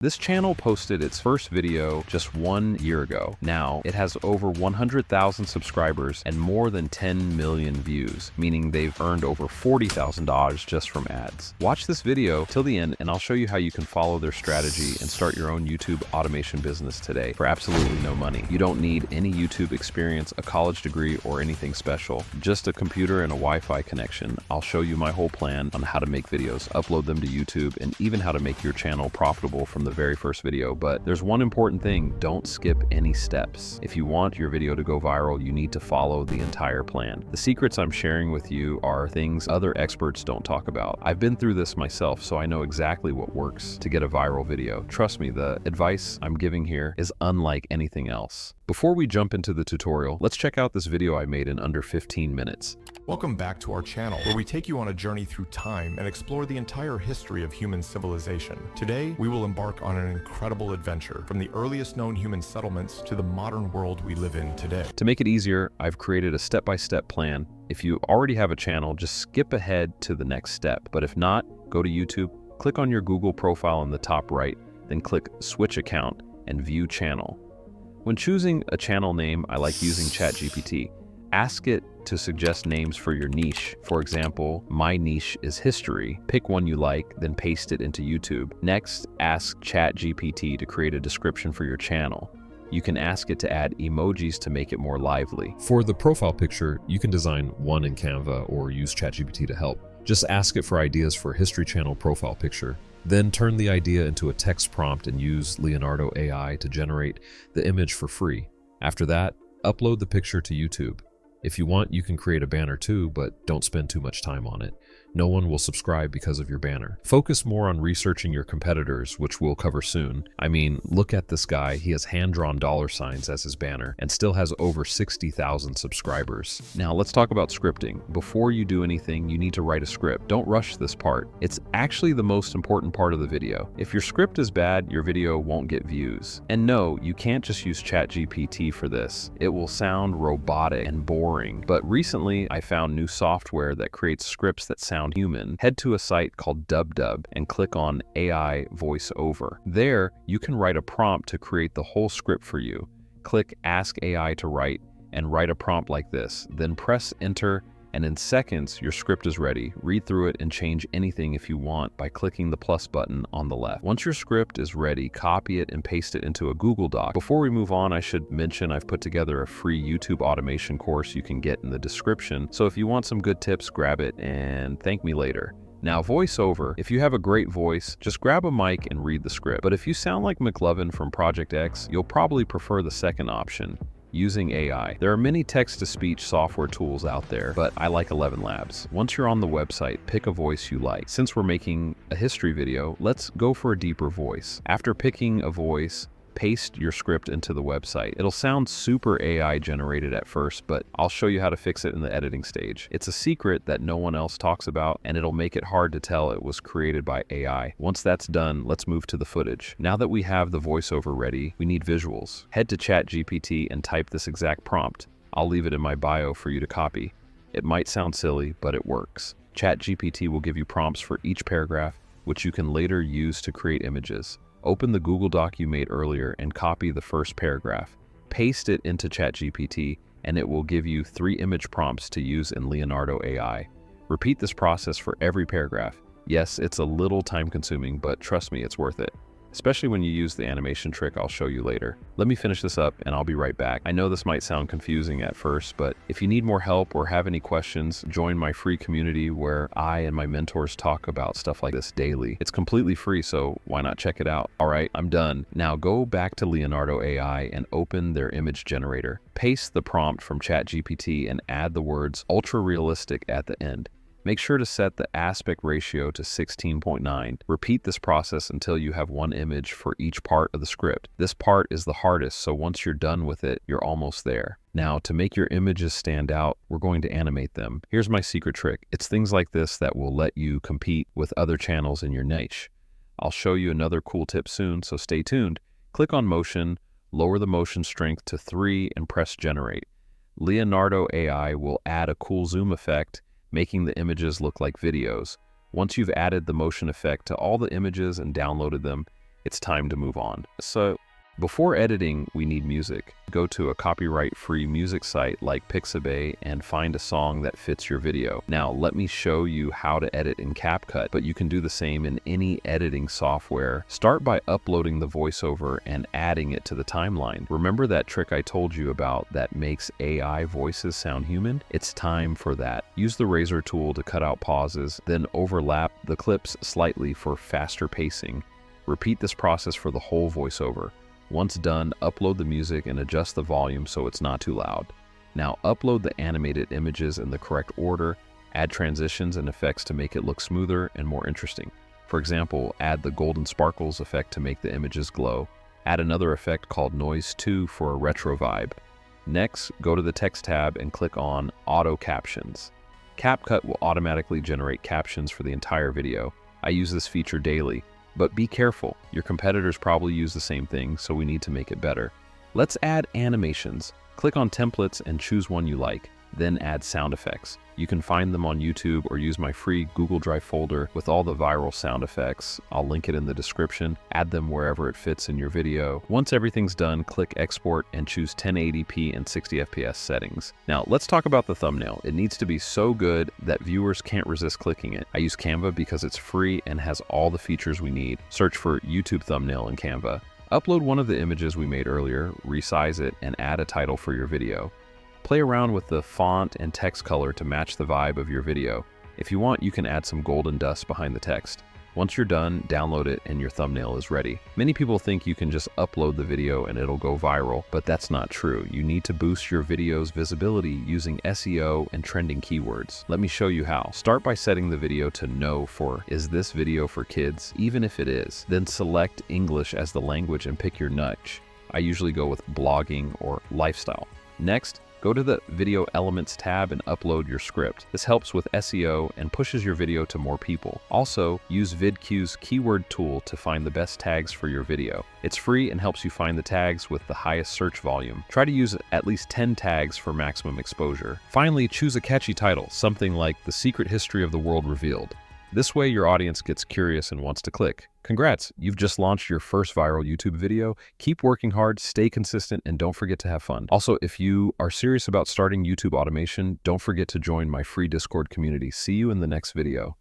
This channel posted its first video just 1 year ago. Now, it has over 100,000 subscribers and more than 10 million views, meaning they've earned over $40,000 just from ads. Watch this video till the end and I'll show you how you can follow their strategy and start your own YouTube automation business today for absolutely no money. You don't need any YouTube experience, a college degree, or anything special. Just a computer and a Wi-Fi connection. I'll show you my whole plan on how to make videos, upload them to YouTube, and even how to make your channel profitable from the very first video. But there's one important thing: don't skip any steps. If you want your video to go viral, you need to follow the entire plan. The secrets I'm sharing with you are things other experts don't talk about. I've been through this myself, so I know exactly what works to get a viral video. Trust me, the advice I'm giving here is unlike anything else. Before we jump into the tutorial, let's check out this video I made in under 15 minutes. Welcome back to our channel, where we take you on a journey through time and explore the entire history of human civilization. Today, we will embark on an incredible adventure, from the earliest known human settlements to the modern world we live in today. To make it easier, I've created a step-by-step plan. If you already have a channel, just skip ahead to the next step. But if not, go to YouTube, click on your Google profile in the top right, then click Switch Account and View Channel. When choosing a channel name, I like using ChatGPT. Ask it to suggest names for your niche. For example, my niche is history. Pick one you like, then paste it into YouTube. Next, ask ChatGPT to create a description for your channel. You can ask it to add emojis to make it more lively. For the profile picture, you can design one in Canva or use ChatGPT to help. Just ask it for ideas for a history channel profile picture. Then turn the idea into a text prompt and use Leonardo AI to generate the image for free. After that, upload the picture to YouTube. If you want, you can create a banner too, but don't spend too much time on it. No one will subscribe because of your banner. Focus more on researching your competitors, which we'll cover soon. I mean, look at this guy. He has hand-drawn dollar signs as his banner and still has over 60,000 subscribers. Now let's talk about scripting. Before you do anything, you need to write a script. Don't rush this part. It's actually the most important part of the video. If your script is bad, your video won't get views. And no, you can't just use ChatGPT for this. It will sound robotic and boring. But recently, I found new software that creates scripts that sound human. Head to a site called DubDub and click on AI voiceover. There, you can write a prompt to create the whole script for you. Click Ask AI to write and write a prompt like this. Then press enter, and in seconds, your script is ready. Read through it and change anything if you want by clicking the plus button on the left. Once your script is ready, copy it and paste it into a Google Doc. Before we move on, I should mention I've put together a free YouTube automation course you can get in the description. So if you want some good tips, grab it and thank me later. Now, voiceover. If you have a great voice, just grab a mic and read the script. But if you sound like McLovin from Project X, you'll probably prefer the second option, using AI. There are many text-to-speech software tools out there, but I like 11 Labs. Once you're on the website, pick a voice you like. Since we're making a history video, let's go for a deeper voice. After picking a voice, paste your script into the website. It'll sound super AI generated at first, but I'll show you how to fix it in the editing stage. It's a secret that no one else talks about, and it'll make it hard to tell it was created by AI. Once that's done, let's move to the footage. Now that we have the voiceover ready, we need visuals. Head to ChatGPT and type this exact prompt. I'll leave it in my bio for you to copy. It might sound silly, but it works. ChatGPT will give you prompts for each paragraph, which you can later use to create images. Open the Google Doc you made earlier and copy the first paragraph. Paste it into ChatGPT, and it will give you 3 image prompts to use in Leonardo AI. Repeat this process for every paragraph. Yes, it's a little time-consuming, but trust me, it's worth it. Especially when you use the animation trick I'll show you later. Let me finish this up and I'll be right back. I know this might sound confusing at first, but if you need more help or have any questions, join my free community where I and my mentors talk about stuff like this daily. It's completely free, so why not check it out? All right, I'm done. Now go back to Leonardo AI and open their image generator. Paste the prompt from ChatGPT and add the words ultra realistic at the end. Make sure to set the aspect ratio to 16.9. Repeat this process until you have one image for each part of the script. This part is the hardest, so once you're done with it, you're almost there. Now, to make your images stand out, we're going to animate them. Here's my secret trick. It's things like this that will let you compete with other channels in your niche. I'll show you another cool tip soon, so stay tuned. Click on Motion, lower the motion strength to 3, and press Generate. Leonardo AI will add a cool zoom effect, making the images look like videos. Once you've added the motion effect to all the images and downloaded them, It's time to move on. So, before editing, we need music. Go to a copyright-free music site like Pixabay and find a song that fits your video. Now, let me show you how to edit in CapCut, but you can do the same in any editing software. Start by uploading the voiceover and adding it to the timeline. Remember that trick I told you about that makes AI voices sound human? It's time for that. Use the razor tool to cut out pauses, then overlap the clips slightly for faster pacing. Repeat this process for the whole voiceover. Once done, upload the music and adjust the volume so it's not too loud. Now upload the animated images in the correct order, add transitions and effects to make it look smoother and more interesting. For example, add the golden sparkles effect to make the images glow. Add another effect called Noise 2 for a retro vibe. Next, go to the text tab and click on Auto Captions. CapCut will automatically generate captions for the entire video. I use this feature daily. But be careful, your competitors probably use the same thing, so we need to make it better. Let's add animations. Click on templates and choose one you like, then add sound effects. You can find them on YouTube or use my free Google Drive folder with all the viral sound effects. I'll link it in the description. Add them wherever it fits in your video. Once everything's done, click Export and choose 1080p and 60 FPS settings. Now, let's talk about the thumbnail. It needs to be so good that viewers can't resist clicking it. I use Canva because it's free and has all the features we need. Search for YouTube thumbnail in Canva. Upload one of the images we made earlier, resize it, and add a title for your video. Play around with the font and text color to match the vibe of your video. If you want, you can add some golden dust behind the text. Once you're done, download it and your thumbnail is ready. Many people think you can just upload the video and it'll go viral, but that's not true. You need to boost your video's visibility using SEO and trending keywords. Let me show you how. Start by setting the video to no for "Is this video for kids?" Even if it is. Then select English as the language and pick your niche. I usually go with blogging or lifestyle. Next, go to the Video Elements tab and upload your script. This helps with SEO and pushes your video to more people. Also, use VidQ's keyword tool to find the best tags for your video. It's free and helps you find the tags with the highest search volume. Try to use at least 10 tags for maximum exposure. Finally, choose a catchy title, something like "The Secret History of the World Revealed." This way your audience gets curious and wants to click. Congrats, you've just launched your first viral YouTube video. Keep working hard, stay consistent, and don't forget to have fun. Also, if you are serious about starting YouTube automation, don't forget to join my free Discord community. See you in the next video.